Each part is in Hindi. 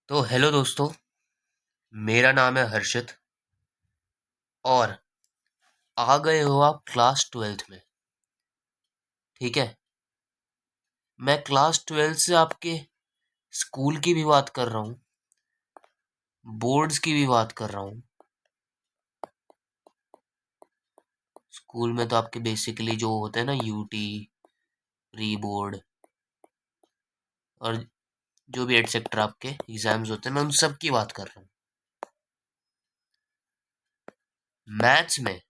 तो हेलो दोस्तों। मेरा नाम है हर्षित और आ गए हो आप क्लास ट्वेल्थ में। ठीक है। मैं क्लास ट्वेल्थ से आपके स्कूल की भी बात कर रहा हूँ, बोर्ड्स की भी बात कर रहा हूँ। स्कूल में तो आपके बेसिकली जो होते हैं ना, यूटी, प्री बोर्ड और जो भी एटसेट्रा आपके एग्जाम्स होते हैं, मैं उन सब की बात कर रहा हूँ। मैथ्स में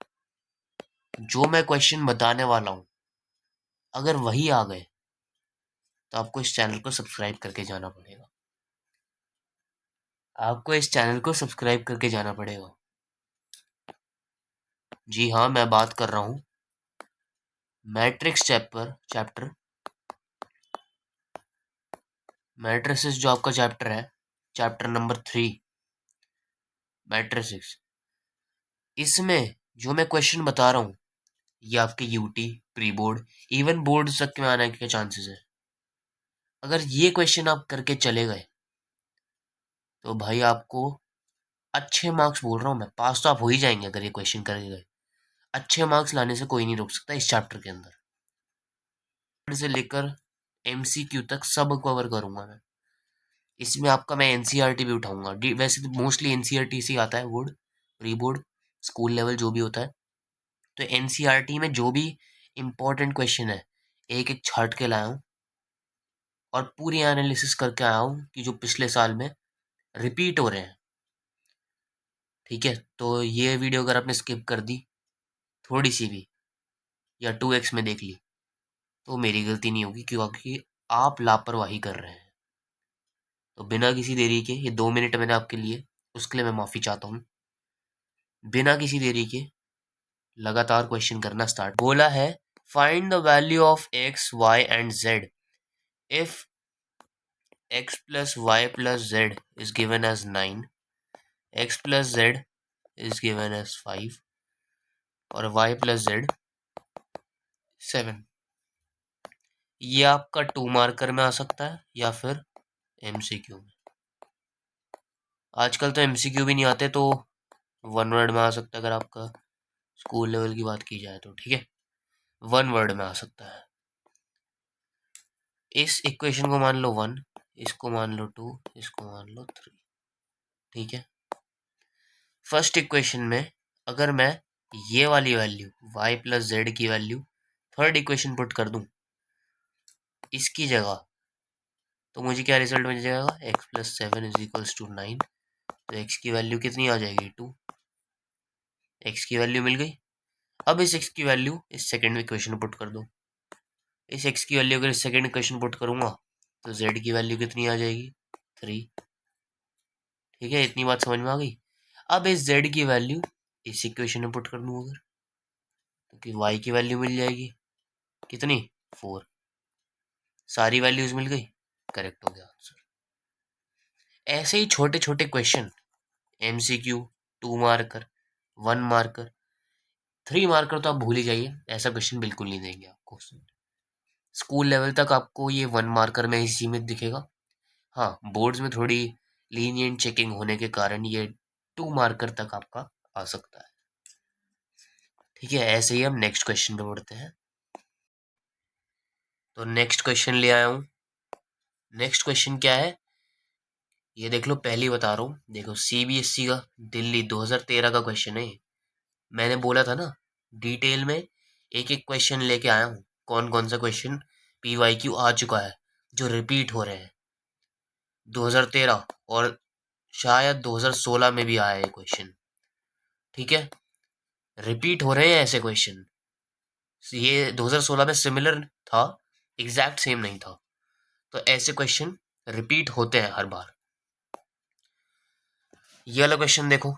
जो मैं क्वेश्चन बताने वाला हूँ, अगर वही आ गए तो आपको इस चैनल को सब्सक्राइब करके जाना पड़ेगा। आपको इस चैनल को सब्सक्राइब करके जाना पड़ेगा। जी हाँ, मैं बात कर रहा हूँ मैट्रिक्स चैप्टर मैट्रिसेस, जो आपका चैप्टर है, चैप्टर नंबर 3 मैट्रिसेस। इसमें जो मैं क्वेश्चन बता रहा हूँ, ये आपके UT, pre board, even board तक में आने के चांसेस है। अगर ये क्वेश्चन आप करके चले गए तो भाई आपको अच्छे मार्क्स, बोल रहा हूँ मैं, पास तो आप हो ही जाएंगे अगर ये क्वेश्चन करके गए। अच्छे मार्क्स लाने से कोई नहीं रोक सकता इस चैप्टर के अंदर। से लेकर एमसीक्यू तक सब कवर करूंगा मैं। इसमें आपका मैं एनसीईआरटी भी उठाऊंगा। वैसे तो मोस्टली एनसीईआरटी से आता है, board, pre board, school level जो भी होता है। तो एनसीईआरटी में जो भी इम्पोर्टेंट क्वेश्चन है, एक एक छाट के लाया हूँ और पूरी एनालिसिस करके आया हूँ कि जो पिछले साल में रिपीट हो रहे हैं। ठीक है। तो ये वीडियो अगर आपने स्किप कर दी थोड़ी सी भी, या 2x में देख ली, तो मेरी गलती नहीं होगी, क्योंकि आप लापरवाही कर रहे हैं। तो बिना किसी देरी के, ये 2 मिनट मैंने आपके लिए, उसके लिए मैं माफ़ी चाहता हूँ। बिना किसी देरी के लगातार क्वेश्चन करना स्टार्ट। बोला है, find the value of x, y and z if x plus y plus z is given as 9, x plus z is given as 5 और y plus z 7। ये आपका 2 मार्कर में आ सकता है या फिर एमसीक्यू में। आजकल तो एमसीक्यू भी नहीं आते, तो 1 वर्ड में आ सकता है। अगर आपका स्कूल लेवल की बात की जाए तो ठीक है, 1 वर्ड में आ सकता है। इस इक्वेशन को मान लो 1, इसको मान लो 2, इसको मान लो 3। ठीक है। फर्स्ट इक्वेशन में अगर मैं ये वाली वैल्यू y प्लस जेड की वैल्यू थर्ड इक्वेशन पुट कर दूं इसकी जगह, तो मुझे क्या रिजल्ट मिल जाएगा, x plus 7 is equals to 9। तो x की वैल्यू कितनी आ जाएगी, 2। x की वैल्यू मिल गई। अब इस x की वैल्यू इस सेकेंड इक्वेशन में पुट कर दो। इस x की वैल्यू अगर इस सेकेंड इक्वेशन पुट करूंगा तो z की वैल्यू कितनी आ जाएगी, 3। ठीक है, इतनी बात समझ में आ गई। अब इस z की वैल्यू इस इक्वेशन में पुट कर दूं अगर, तो कि y की वैल्यू मिल जाएगी कितनी, 4। सारी वैल्यूज मिल गई, करेक्ट हो गया आंसर। ऐसे ही छोटे छोटे question, MCQ, 2 marker, 1 marker, 3 marker तो आप भूल ही जाइए, ऐसा क्वेश्चन बिल्कुल नहीं देंगे आपको। स्कूल लेवल तक आपको ये 1 मार्कर में ही सीमित दिखेगा। हाँ, बोर्ड्स में थोड़ी लीनियंट चेकिंग होने के कारण ये 2 मार्कर तक आपका आ सकता है। ठीक है, ऐसे ही हम नेक्स्ट क्वेश्चन पे बढ़ते हैं। तो नेक्स्ट क्वेश्चन ले आया हूँ। नेक्स्ट क्वेश्चन क्या है, ये देख लो, पहली बता रहा हूँ। देखो, सीबीएसई का दिल्ली 2013 का क्वेश्चन है। मैंने बोला था ना, डिटेल में एक एक क्वेश्चन लेके आया हूँ, कौन कौन सा क्वेश्चन पीवाईक्यू आ चुका है जो रिपीट हो रहे हैं। 2013 और शायद 2016 में भी आया है क्वेश्चन। ठीक है, रिपीट हो रहे हैं ऐसे क्वेश्चन। ये 2016 में सिमिलर था, एग्जैक्ट सेम नहीं था। तो ऐसे क्वेश्चन रिपीट होते हैं हर बार। ये वाला क्वेश्चन देखो,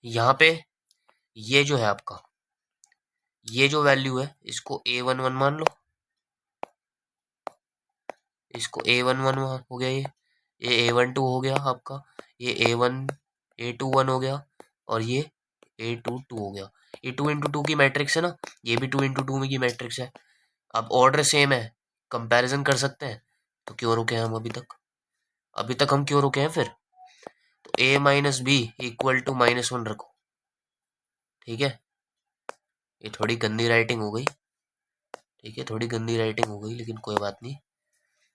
यहाँ पे ये जो है आपका, ये जो वैल्यू है इसको A11 मान लो, इसको A11 हो गया, ये A12 हो गया आपका, ये A21 हो गया और ये A22 हो गया। ये 2 into 2 की मैट्रिक्स है ना, ये भी 2 into 2 में की मैट्रिक्स है। अब ऑर्डर सेम है, कंपैरिजन कर सकते हैं। तो क्यों रुके हैं हम अभी तक, अभी तक हम क्यों रुके हैं फिर, a minus b equal to -1 रखो, ठीक है। ये थोड़ी गंदी राइटिंग हो गई, ठीक है, थोड़ी गंदी राइटिंग हो गई, लेकिन कोई बात नहीं,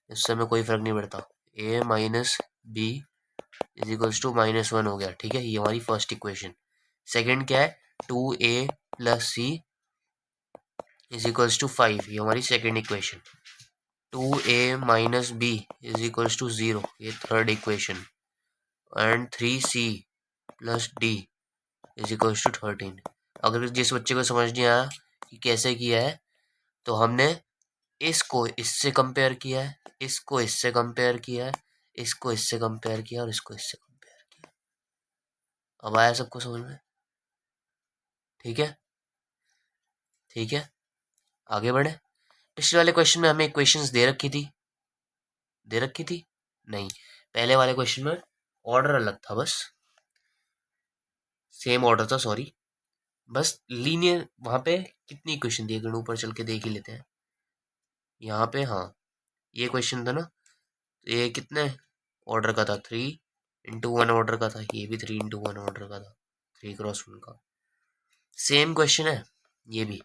इससे हमें कोई फर्क नहीं पड़ता। a minus b is equals to -1 हो गया, ठीक है। ये हमारी फर्स्ट इक्वेशन। सेकंड क्या है, 2a plus c is equals to 5, ये हमारी second equation. 2a minus b is equals to 0, ये third equation. And 3c plus d is equals to 13। अगर जिस बच्चे को समझ नहीं आया कि कैसे किया है, तो हमने इसको इससे कंपेयर किया है, इसको इससे कंपेयर किया है, इसको इससे कंपेयर किया और इसको इससे कंपेयर किया। अब आया सबको समझ में? ठीक है, ठीक है, आगे बढ़े। पिछले वाले क्वेश्चन में हमें इक्वेशंस दे रखी थी, दे रखी थी नहीं, पहले वाले क्वेश्चन में ऑर्डर अलग था, बस सेम ऑर्डर था, सॉरी, बस लीनियर। वहां पे कितनी इक्वेशन दी है, ऊपर चल के देख ही लेते हैं। यहाँ पे हाँ, ये क्वेश्चन था ना, ये कितने ऑर्डर का था, 3 × 1 ऑर्डर का था, ये भी 3 × 1 ऑर्डर का था, 3 × 1 का। सेम क्वेश्चन है ये भी।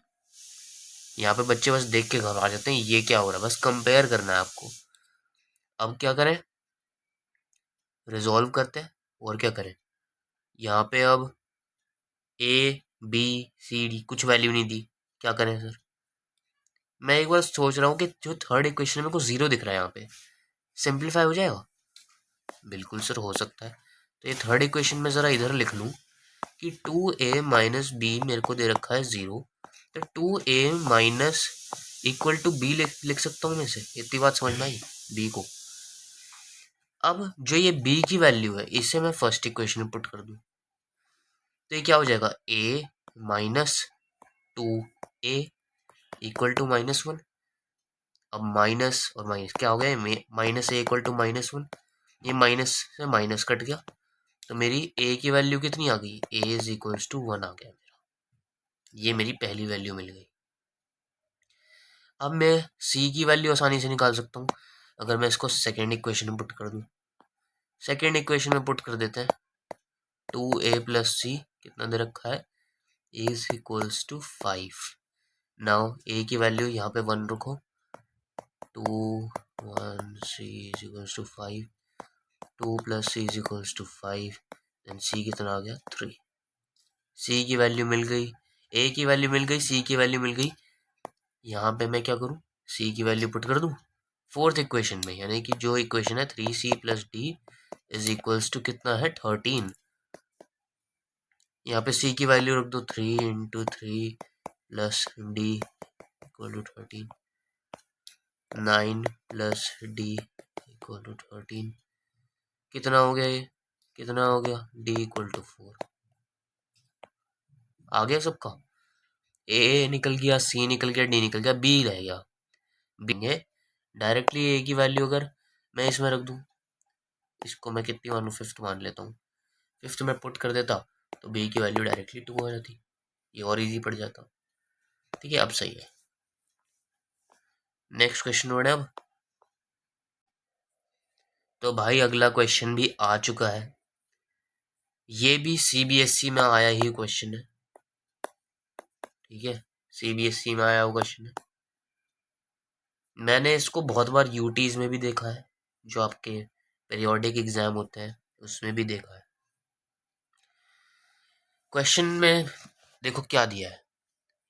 यहाँ पे बच्चे बस देख के घबरा जाते हैं, ये क्या हो रहा है, बस कंपेयर करना है आपको। अब क्या करें, रिजॉल्व करते हैं, और क्या करें। यहाँ पे अब ए बी सी डी कुछ वैल्यू नहीं दी, क्या करें सर। मैं एक बार सोच रहा हूँ कि जो थर्ड इक्वेशन में मेरे को 0 दिख रहा है, यहाँ पे सिंप्लीफाई हो जाएगा। बिल्कुल सर, हो सकता है। तो ये थर्ड इक्वेशन में ज़रा इधर लिख लूँ कि 2a माइनस बी मेरे को दे रखा है 0, तो 2a minus equal to be लिख सकता हूँ मैं इसे, इतनी बात समझ में आई बी को। अब जो ये b की वैल्यू है, इसे मैं फर्स्ट इक्वेशन में पुट कर दूँ, तो ये क्या हो जाएगा, a minus 2a equal to -1। अब माइनस और माइनस क्या हो गया, माइनस a इक्वल टू -1, ये माइनस से माइनस कट गया, तो मेरी a की वैल्यू कितनी आ गई, a इज इक्वल्स टू 1 आ गया मेरा, ये मेरी पहली वैल्यू मिल गई। अब मैं c की वैल्यू आसानी से निकाल सकता हूँ, अगर मैं इसको सेकेंड इक्वेशन में पुट कर दूँ। सेकेंड इक्वेशन में पुट कर देते हैं, 2a प्लस सी कितना दे रखा है, a is equals to 5। Now a की वैल्यू यहाँ पे 1 रखो, 2 1 c is equals to 5, 2 plus c is equals to 5, then c कितना आ गया, 3। सी की वैल्यू मिल गई, ए की वैल्यू मिल गई, सी की वैल्यू मिल गई। यहाँ पे मैं क्या करूँ, सी की वैल्यू पुट कर दूँ फोर्थ इक्वेशन में, यानी कि जो इक्वेशन है 3c plus d is equals to कितना है, 13। यहाँ पे सी की वैल्यू रख दो, 3 × 3 plus d equal to 13, 9 plus d equal to 13, कितना हो गया, ये कितना हो गया, डी इक्वल टू 4। आ गया सबका, ए निकल गया, सी निकल गया, डी निकल गया, बी रह गया। बी है डायरेक्टली ए की वैल्यू अगर मैं इसमें रख दूं, इसको मैं कितनी मानूं, 5th मान लेता हूँ, 5th में पुट कर देता तो बी की वैल्यू डायरेक्टली 2 हो जाती, ये और इजी पड़ जाता। ठीक है, अब सही है। नेक्स्ट क्वेश्चन बढ़े अब। तो भाई अगला क्वेश्चन भी आ चुका है, ये भी सीबीएसई में आया ही क्वेश्चन है, ठीक है, सीबीएसई में आया हुआ क्वेश्चन है। मैंने इसको बहुत बार यूटीज में भी देखा है, जो आपके पीरियोडिक एग्जाम होते हैं उसमें भी देखा है। क्वेश्चन में देखो क्या दिया है,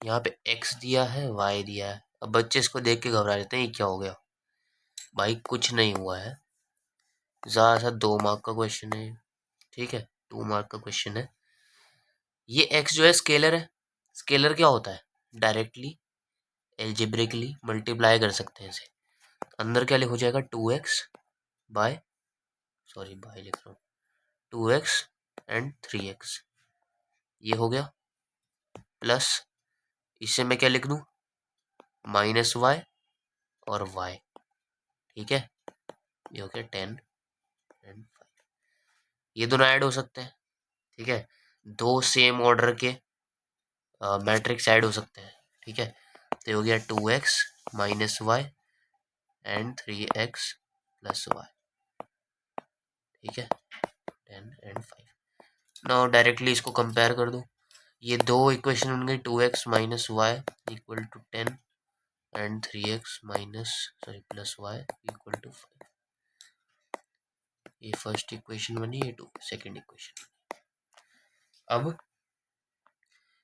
यहाँ पे x दिया है, y दिया है। अब बच्चे इसको देख के घबरा जाते हैं, ये क्या हो गया। भाई कुछ नहीं हुआ है, ज़्यादा सा 2 मार्क का क्वेश्चन है, ठीक है, 2 मार्क का क्वेश्चन है। ये x जो है स्केलर है, स्केलर क्या होता है, डायरेक्टली एल्जेब्रिकली मल्टीप्लाई कर सकते हैं इसे। अंदर क्या हो जाएगा, 2x बाय, सॉरी बाय लिख रहा हूँ, 2x एंड 3x, ये हो गया, प्लस इससे मैं क्या लिख दूँ, -y और y, ठीक है, ये हो गया 10 एंड 5, ये दोनों ऐड हो सकते हैं, ठीक है, दो सेम ऑर्डर के मैट्रिक्स ऐड हो सकते हैं, ठीक है। तो ये हो गया 2x minus y and 3x plus y, ठीक है, 10 एंड 5। नाउ डायरेक्टली इसको कंपेयर कर दो, ये दो इक्वेशन बन गई 2x minus y equal to 10 and 3x minus plus y equal to 5। ये फर्स्ट इक्वेशन बनी, ये सेकेंड इक्वेशन। अब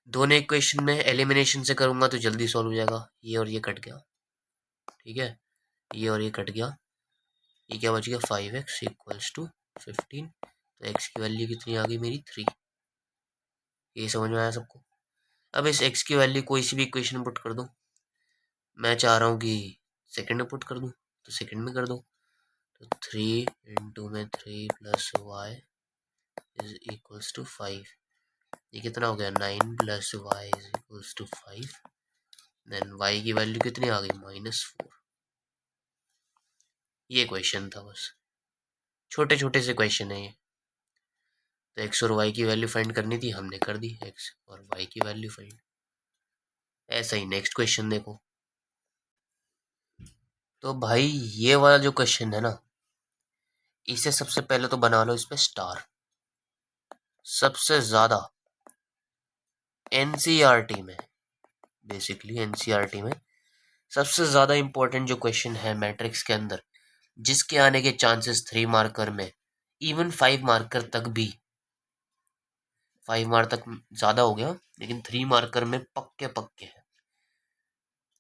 दोनों इक्वेशन में एलिमिनेशन से करूंगा तो जल्दी सॉल्व हो जाएगा। ये और ये कट गया, ठीक है, ये और ये कट गया, ये क्या बच गया 5x इक्वल्स टू 15। तो x की वैल्यू कितनी आ गई मेरी 3। ये समझ में आया सबको? अब इस x की वैल्यू कोई सी भी इक्वेशन में पुट कर दो। मैं चाह रहा हूँ कि सेकंड में पुट कर दूँ, तो सेकंड में कर दो। तो 3 इंटू में 3 plus y is equals to 5। ये कितना हो गया 9 plus y is equals to 5। Then y की वैल्यू कितनी आ गई -4। ये क्वेश्चन था, बस छोटे छोटे से क्वेश्चन है ये। तो x और y की वैल्यू फाइंड करनी थी, हमने कर दी, x और y की वैल्यू फाइंड। ऐसा ही नेक्स्ट क्वेश्चन देखो। तो भाई ये वाला जो क्वेश्चन है ना, इसे सबसे पहले तो बना लो इस पे स्टार। सबसे ज्यादा एनसीईआरटी में, बेसिकली एनसीईआरटी में सबसे ज्यादा इंपॉर्टेंट जो क्वेश्चन है मैट्रिक्स के अंदर, जिसके आने के चांसेस 3 मार्कर में, इवन 5 मार्कर तक भी, 5 मार्क तक ज्यादा हो गया, लेकिन 3 मार्कर में पक्के पक्के है।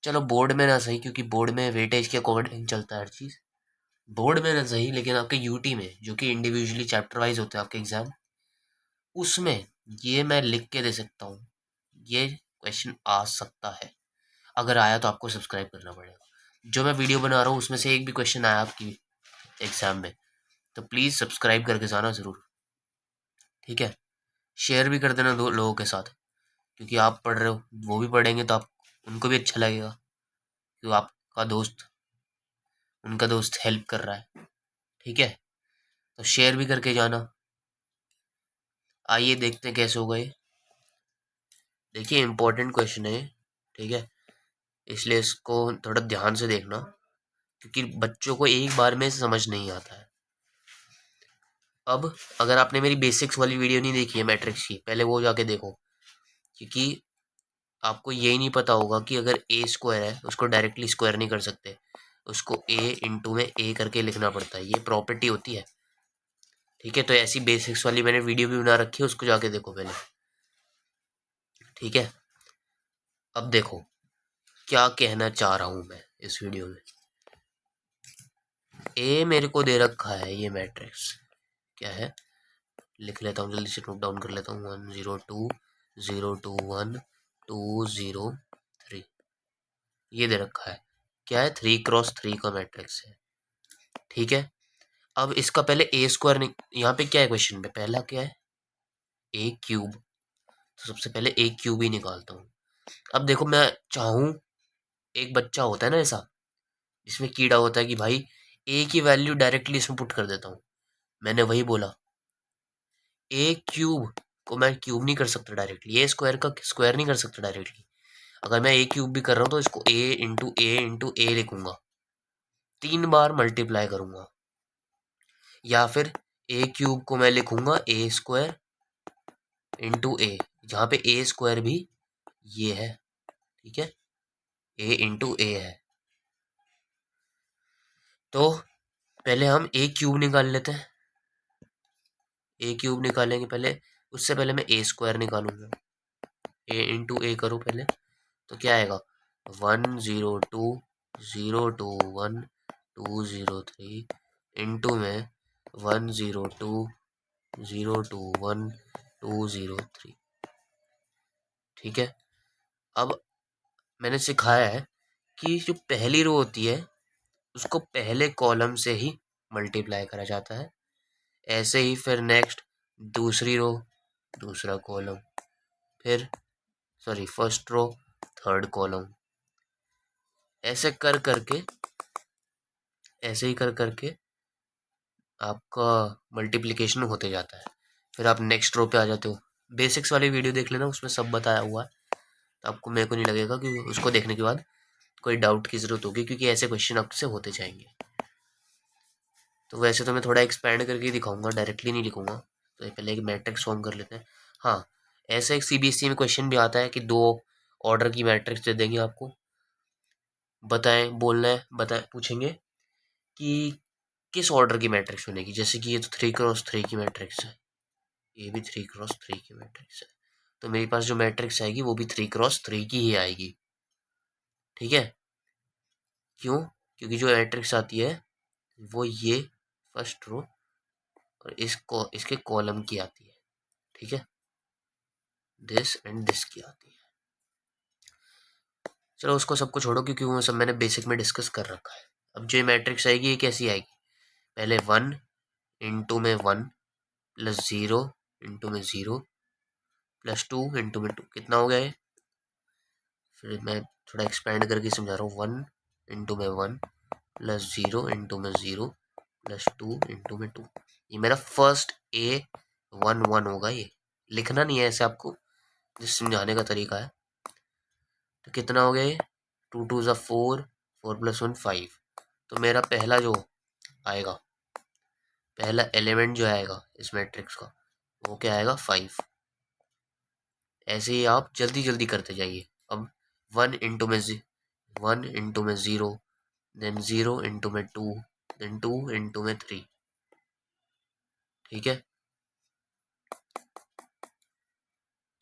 चलो बोर्ड में ना सही, क्योंकि बोर्ड में वेटेज के अकॉर्डिंग चलता है हर चीज, बोर्ड में ना सही, लेकिन आपके यूटी में जो कि इंडिविजुअली चैप्टर वाइज होते हैं आपके एग्जाम, उसमें ये मैं लिख के दे सकता हूँ, ये क्वेश्चन आ सकता है। अगर आया तो आपको सब्सक्राइब करना पड़ेगा। जो मैं वीडियो बना रहा हूँ उसमें से एक भी क्वेश्चन आया आपकी एग्जाम में, तो प्लीज़ सब्सक्राइब करके जाना ज़रूर, ठीक है। शेयर भी कर देना दो लोगों के साथ, क्योंकि आप पढ़ रहे हो, वो भी पढ़ेंगे तो आप उनको भी अच्छा लगेगा कि आपका दोस्त, उनका दोस्त हेल्प कर रहा है, ठीक है। तो शेयर भी करके जाना। आइए देखते हैं कैसे होगा ये। देखिए इंपॉर्टेंट क्वेश्चन है, ठीक है, इसलिए इसको थोड़ा ध्यान से देखना, क्योंकि बच्चों को एक बार में समझ नहीं आता है। अब अगर आपने मेरी बेसिक्स वाली वीडियो नहीं देखी है मैट्रिक्स की, पहले वो जाके देखो, क्योंकि आपको यही नहीं पता होगा कि अगर ए स्क्वायर है उसको डायरेक्टली स्क्वायर नहीं कर सकते, उसको ए इंटू में ए करके लिखना पड़ता है, ये प्रॉपर्टी होती है, ठीक है। तो ऐसी बेसिक्स वाली मैंने वीडियो भी बना रखी है, उसको जाके देखो पहले, ठीक है। अब देखो क्या कहना चाह रहा हूं मैं इस वीडियो में। ए मेरे को दे रखा है, ये मैट्रिक्स क्या है, लिख लेता हूँ जल्दी से, नोट डाउन कर लेता हूँ, 1 0 2 0 2 1 2 0 3। ये दे रखा है, क्या है 3x3 का मैट्रिक्स है, ठीक है। अब इसका पहले ए स्क्वायर, यहाँ पे क्या है क्वेश्चन में, पहला क्या है ए क्यूब, तो सबसे पहले ए क्यूब ही निकालता हूँ। अब देखो मैं चाहूँ, एक बच्चा होता है ना ऐसा, जिसमें कीड़ा होता है कि भाई ए की वैल्यू डायरेक्टली इसमें पुट कर देता हूँ, मैंने वही बोला, ए क्यूब को मैं क्यूब नहीं कर सकता डायरेक्टली, ए स्क्वायर का स्क्वायर नहीं कर सकता डायरेक्टली। अगर मैं ए क्यूब भी कर रहा हूँ तो इसको ए इंटू ए लिखूंगा, 3 बार मल्टीप्लाई करूंगा, या फिर ए क्यूब को मैं लिखूंगा ए स्क्वायर इंटू ए, जहाँ पे ए स्क्वायर भी ये है, ठीक है, ए इंटू ए है। तो पहले हम ए क्यूब निकाल लेते हैं, ए क्यूब निकालेंगे पहले, उससे पहले मैं ए स्क्वायर निकालूंगा, ए इंटू ए करो पहले, तो क्या आएगा 1 0 2 0 2 1 2 0 3 इंटू में 1 0 2 0 2 1 2 0 3, ठीक है। अब मैंने सिखाया है कि जो पहली रो होती है उसको पहले कॉलम से ही मल्टीप्लाई करा जाता है, ऐसे ही फिर नेक्स्ट दूसरी रो दूसरा कॉलम, फिर फर्स्ट रो थर्ड कॉलम, ऐसे कर करके, ऐसे ही कर करके आपका मल्टीप्लिकेशन होते जाता है। फिर आप नेक्स्ट रो पे आ जाते हो। बेसिक्स वाली वीडियो देख लेना, उसमें सब बताया हुआ है, तो आपको, मेरे को नहीं लगेगा कि उसको देखने के बाद कोई डाउट की ज़रूरत होगी, क्योंकि ऐसे क्वेश्चन आपसे होते जाएंगे। तो वैसे तो मैं थोड़ा एक्सपैंड करके दिखाऊंगा, डायरेक्टली नहीं लिखूंगा, तो पहले एक मैट्रिक्स फॉर्म कर लेते हैं। हाँ, ऐसा एक सीबीएसई में क्वेश्चन भी आता है कि 2 ऑर्डर की मैट्रिक्स दे देंगे आपको, बताएं, बोलना है, बताएं, पूछेंगे कि किस ऑर्डर की मैट्रिक्स बनेगी। जैसे कि ये तो 3x3 की मैट्रिक्स है, ये भी 3x3 की मैट्रिक्स है, तो मेरे पास जो मैट्रिक्स आएगी वो भी 3x3 की ही आएगी। ठीक है, क्यों? क्योंकि जो मैट्रिक्स आती है वो ये फर्स्ट रो और इसके कॉलम की आती है। ठीक है, दिस एंड दिस की आती है। चलो उसको सबको छोड़ो, क्योंकि वो सब मैंने बेसिक में डिस्कस कर रखा है। अब जो मैट्रिक्स आएगी ये कैसी आएगी? पहले 1 इंटू में 1 प्लस 0 इंटू में 0 प्लस 2 इंटू में 2, कितना हो गया ये? फिर मैं थोड़ा एक्सपेंड करके समझा रहा हूँ। 1 इंटू में 1 प्लस 0 इंटू में 0 प्लस 2 इंटू में 2। ये मेरा फर्स्ट A11 होगा। ये लिखना नहीं है ऐसे, आपको जिस समझाने का तरीका है। तो कितना हो गया ये? 2 2 ज़ा 4, 4 प्लस 1 5। तो मेरा पहला जो आएगा, पहला एलिमेंट जो आएगा इस मैट्रिक्स का, वो क्या आएगा? 5। ऐसे ही आप जल्दी जल्दी करते जाइए। अब 1 इंटू में 1 इंटू में 0, देन 0 इंटू में 2, देन 2 इंटू में 3। ठीक है,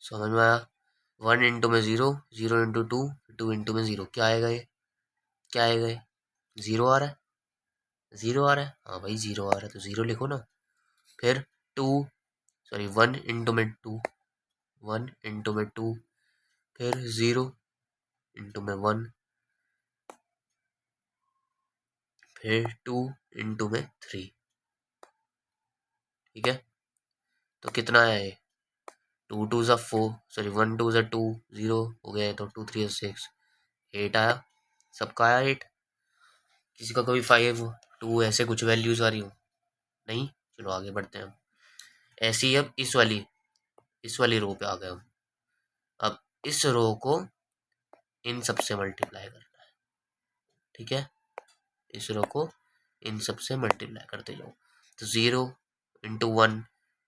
समझ में आया? 1 इंटू में 0, 0 इंटू 2, 2 इंटू में 0, क्या आएगा ये? क्या आएगा ये? 0 आ रहा है, 0 आ रहा है। हाँ भाई 0 आ रहा है तो 0 लिखो ना। फिर 2, सॉरी 1 इंटू में 2, 1 इंटू में 2, फिर 0 इंटू में 1, फिर 2 इंटू में 3। ठीक है, तो कितना आया ये? 2 2 ज़ा 4, सॉरी 1 2 ज़ा 2, 0 हो गया, तो 2 3 6, 8 आया। सबका आया 8। किसी का कभी 5 2 ऐसे कुछ वैल्यूज आ रही हो? नहीं। चलो आगे बढ़ते हैं हम। ऐसे ही अब इस वाली रो पे आ गए हम। अब इस रो को इन सब से मल्टीप्लाई करना है। ठीक है, इस रो को इन सब से मल्टीप्लाई करते जाओ। तो 0 इंटू 1,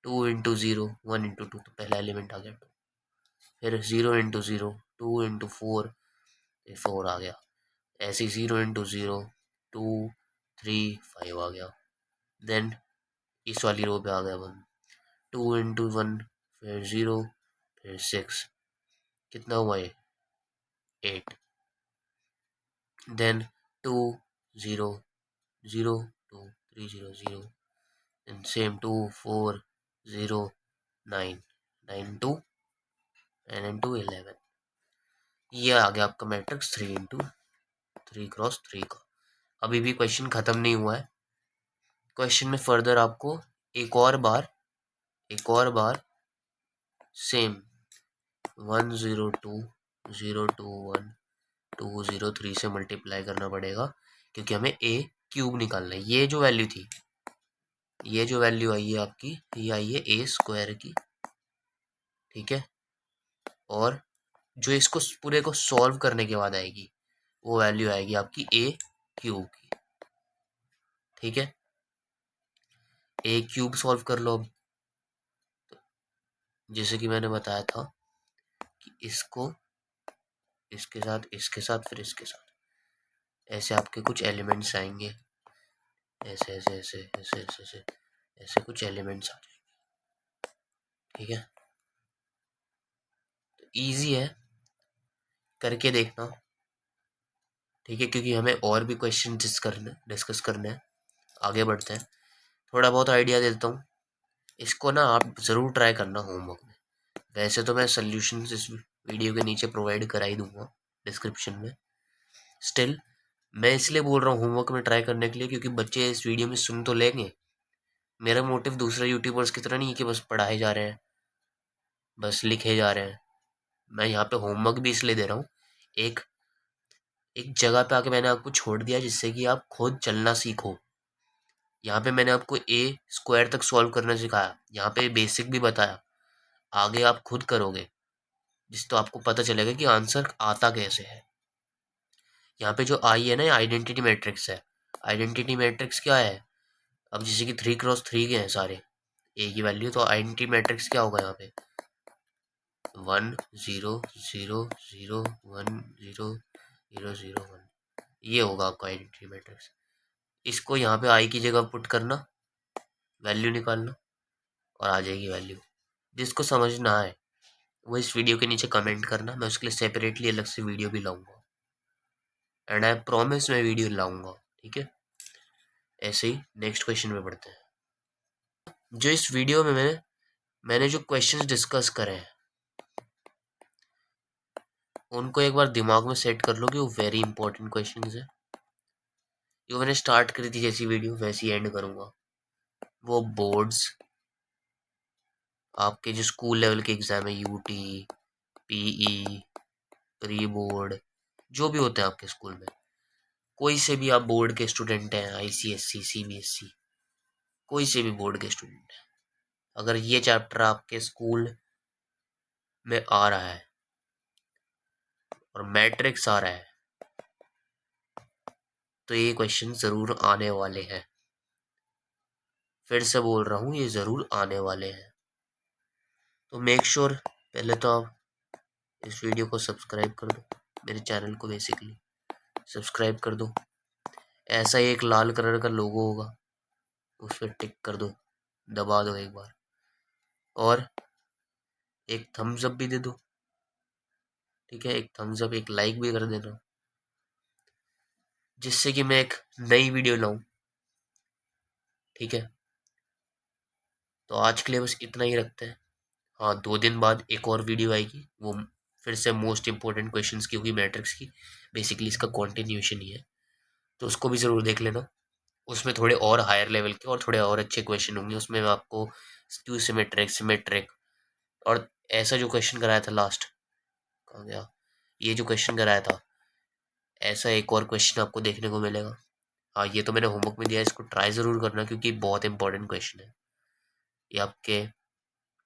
2 इंटू 0, 1 इंटू 2, तो पहला एलिमेंट आ गया 2। फिर 0 इंटू 0, 2 इंटू 4, 4 आ गया। ऐसे 0 इंटू 0, 2 3 5 आ गया। देन इस वाली रो पे आ गया 1, 2 इंटू 1, फिर 0, फिर 6, कितना हुआ ये? 8। Then 2 0 0 2 3 0 0, then same 2 4 0 9 9 2 9 into 11। ये आ गया आपका मैट्रिक्स 3 इंटू 3x3 का। अभी भी क्वेश्चन ख़त्म नहीं हुआ है। क्वेश्चन में फर्दर आपको एक और बार सेम 1 0 2 0 2 1 2 0 3 से मल्टीप्लाई करना पड़ेगा, क्योंकि हमें ए क्यूब निकालना है। ये जो वैल्यू थी, ये जो वैल्यू आई है आपकी, ये आई है ए स्क्वायर की। ठीक है, और जो इसको पूरे को सॉल्व करने के बाद आएगी, वो वैल्यू आएगी आपकी ए क्यूब की। ठीक है, ए क्यूब सॉल्व कर लो अब। जैसे कि मैंने बताया था कि इसको इसके साथ फिर इसके साथ, ऐसे आपके कुछ एलिमेंट्स आएंगे, ऐसे ऐसे ऐसे ऐसे ऐसे ऐसे ऐसे कुछ एलिमेंट्स आ जाएंगे। ठीक है, तो ईजी है, करके देखना। ठीक है, क्योंकि हमें और भी क्वेश्चन डिस्कस करने हैं। आगे बढ़ते हैं। थोड़ा बहुत आइडिया देता हूँ, इसको ना आप ज़रूर ट्राई करना होमवर्क में। वैसे तो मैं सोल्यूशन इस वीडियो के नीचे प्रोवाइड करा ही दूंगा डिस्क्रिप्शन में। स्टिल मैं इसलिए बोल रहा हूँ होमवर्क में ट्राई करने के लिए, क्योंकि बच्चे इस वीडियो में सुन तो लेंगे। मेरा मोटिव दूसरे यूट्यूबर्स की तरह नहीं है कि बस पढ़ाए जा रहे हैं, बस लिखे जा रहे हैं। मैं यहाँ पे होमवर्क भी इसलिए दे रहा हूँ, एक एक जगह पे आके मैंने आपको छोड़ दिया जिससे कि आप खुद चलना सीखो। यहाँ पे मैंने आपको ए स्क्वायर तक सॉल्व करना सिखाया, यहाँ पे बेसिक भी बताया। आगे आप खुद करोगे जिस तो आपको पता चलेगा कि आंसर आता कैसे है। यहाँ पे जो आई है ना, आइडेंटिटी मैट्रिक्स है। आइडेंटिटी मैट्रिक्स क्या है? अब जैसे कि 3x3 के हैं सारे, ए की वैल्यू, तो आइडेंटिटी मैट्रिक्स क्या होगा यहाँ पे 1 0 0 0 1 0 0 0 1, ये होगा आपका आइडेंटिटी मैट्रिक्स। इसको यहाँ पे आई की जगह पुट करना, वैल्यू निकालना और आ जाएगी वैल्यू। जिसको समझ ना आए वो इस वीडियो के नीचे कमेंट करना, मैं उसके लिए सेपरेटली अलग से वीडियो भी लाऊंगा, एंड आई प्रॉमिस मैं वीडियो लाऊंगा, ठीक है। ऐसे ही नेक्स्ट क्वेश्चन में बढ़ते हैं। जो इस वीडियो में मैंने जो क्वेश्चंस डिस्कस करे हैं उनको एक बार दिमाग में सेट कर लो कि वो वेरी इंपॉर्टेंट क्वेश्चंस है। जो मैंने स्टार्ट करी थी जैसी वीडियो वैसी एंड करूंगा। वो बोर्ड्स, आपके जो स्कूल लेवल के एग्जाम है, यूटी, पीई, प्री बोर्ड, जो भी होते हैं आपके स्कूल में, कोई से भी आप बोर्ड के स्टूडेंट हैं, आईसीएससी, सीबीएसई, कोई से भी बोर्ड के स्टूडेंट हैं, अगर ये चैप्टर आपके स्कूल में आ रहा है और मैट्रिक्स आ रहा है तो ये क्वेश्चन ज़रूर आने वाले हैं। फिर से बोल रहा हूँ, ये ज़रूर आने वाले हैं। तो मेक श्योर पहले तो आप इस वीडियो को सब्सक्राइब कर दो, मेरे चैनल को बेसिकली सब्सक्राइब कर दो। ऐसा ही एक लाल कलर का लोगो होगा, उस पर टिक कर दो, दबा दो एक बार, और एक थम्स अप भी दे दो, ठीक है। एक थम्स अप, एक लाइक भी कर देना, जिससे कि मैं एक नई वीडियो लाऊं, ठीक है। तो आज के लिए बस इतना ही रखते हैं। हाँ, 2 दिन बाद एक और वीडियो आएगी, वो फिर से मोस्ट इंपॉर्टेंट क्वेश्चंस की होगी, मैट्रिक्स की, बेसिकली इसका कॉन्टिन्यूशन ही है, तो उसको भी ज़रूर देख लेना। उसमें थोड़े और हायर लेवल के और थोड़े और अच्छे क्वेश्चन होंगे। उसमें मैं आपको स्क्यू सिमेट्रिक, सिमेट्रिक, और ऐसा जो क्वेश्चन कराया था लास्ट, कहाँ गया, ये जो क्वेश्चन कराया था, ऐसा एक और क्वेश्चन आपको देखने को मिलेगा। हाँ, ये तो मैंने होमवर्क में दिया है, इसको ट्राई ज़रूर करना क्योंकि बहुत इंपॉर्टेंट क्वेश्चन है। ये आपके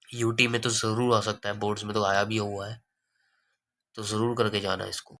यूटी में तो ज़रूर आ सकता है, बोर्ड्स में तो आया भी हुआ है, तो ज़रूर करके जाना इसको।